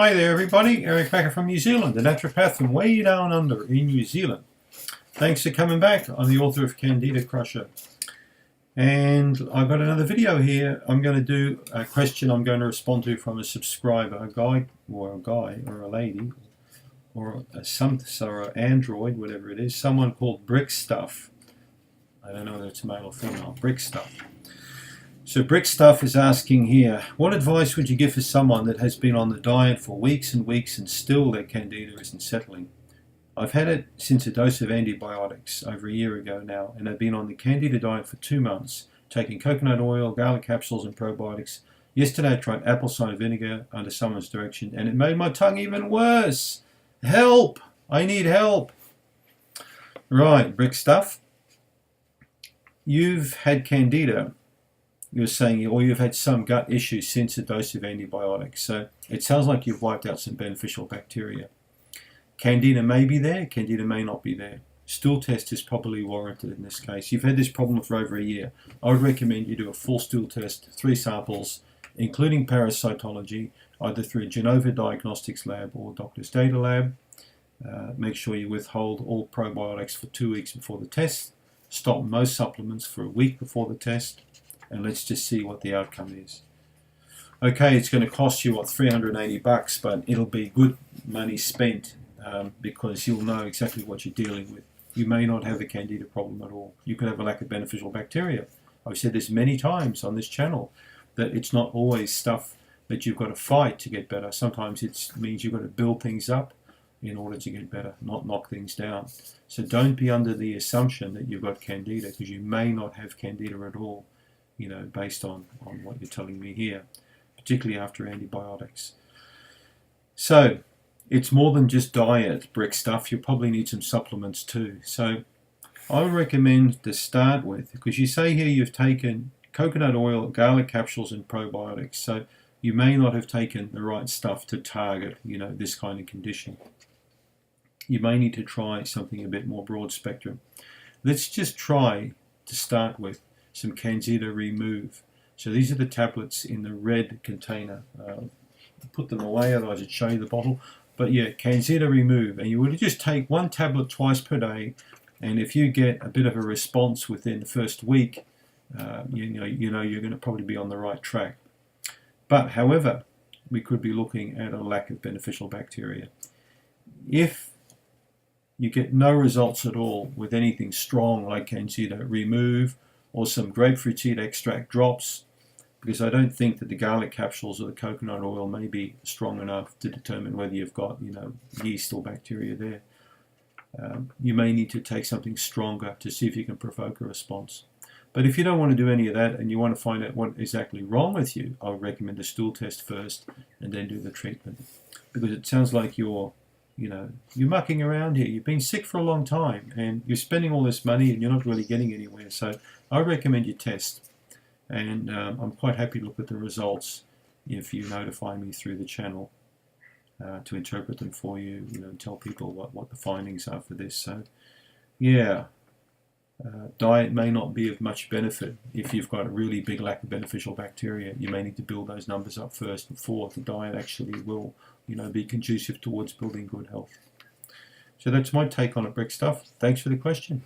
Hi there everybody, Eric Bakker from New Zealand, the naturopath from way down under in New Zealand. Thanks for coming back. I'm the author of Candida Crusher. And I've got another video here. I'm going to do a question I'm going to respond to from a subscriber, a guy or a lady, or an android, whatever it is, someone called Brickstuff. I don't know whether it's male or female, Brickstuff. So Brickstuff is asking here, what advice would you give for someone that has been on the diet for weeks and weeks and still their candida isn't settling? I've had it since a dose of antibiotics over a year ago now, and I've been on the Candida Diet for 2 months, taking coconut oil, garlic capsules and probiotics. Yesterday I tried apple cider vinegar under someone's direction and it made my tongue even worse. Help! I need help! Right, Brickstuff. You've had candida. You're saying, or you've had some gut issues since a dose of antibiotics. So it sounds like you've wiped out some beneficial bacteria. Candida may be there, candida may not be there. Stool test is probably warranted in this case. You've had this problem for over a year. I would recommend you do a full stool test, 3 samples, including parasitology, either through Genova Diagnostics Lab or Doctor's Data Lab. Make sure you withhold all probiotics for 2 weeks before the test. Stop most supplements for a week before the test. And let's just see what the outcome is. Okay, it's going to cost you, what, $380, but it'll be good money spent because you'll know exactly what you're dealing with. You may not have a candida problem at all. You could have a lack of beneficial bacteria. I've said this many times on this channel, that it's not always stuff that you've got to fight to get better. Sometimes it means you've got to build things up in order to get better, not knock things down. So don't be under the assumption that you've got candida, because you may not have candida at all. You know, based on what you're telling me here, particularly after antibiotics. So it's more than just diet, Brickstuff. You probably need some supplements too. So I would recommend to start with, because you say here you've taken coconut oil, garlic capsules and probiotics. So you may not have taken the right stuff to target, you know, this kind of condition. You may need to try something a bit more broad spectrum. Let's just try to start with some Candida Remove. So these are the tablets in the red container. Put them away, otherwise I'd show you the bottle. But yeah, Candida Remove. And you would just take 1 tablet twice per day. And if you get a bit of a response within the first week, you know you're going to probably be on the right track. But however, we could be looking at a lack of beneficial bacteria. If you get no results at all with anything strong like Candida Remove, or some grapefruit seed extract drops, because I don't think that the garlic capsules or the coconut oil may be strong enough to determine whether you've got, you know, yeast or bacteria there. You may need to take something stronger to see if you can provoke a response. But if you don't want to do any of that and you want to find out what is exactly wrong with you, I would recommend a stool test first and then do the treatment. Because it sounds like you're mucking around here. You've been sick for a long time and you're spending all this money and you're not really getting anywhere. So I recommend you test. And I'm quite happy to look at the results if you notify me through the channel to interpret them for you, and tell people what the findings are for this. So yeah, diet may not be of much benefit if you've got a really big lack of beneficial bacteria. You may need to build those numbers up first before the diet actually will be conducive towards building good health. So that's my take on it, Brickstuff. Thanks for the question.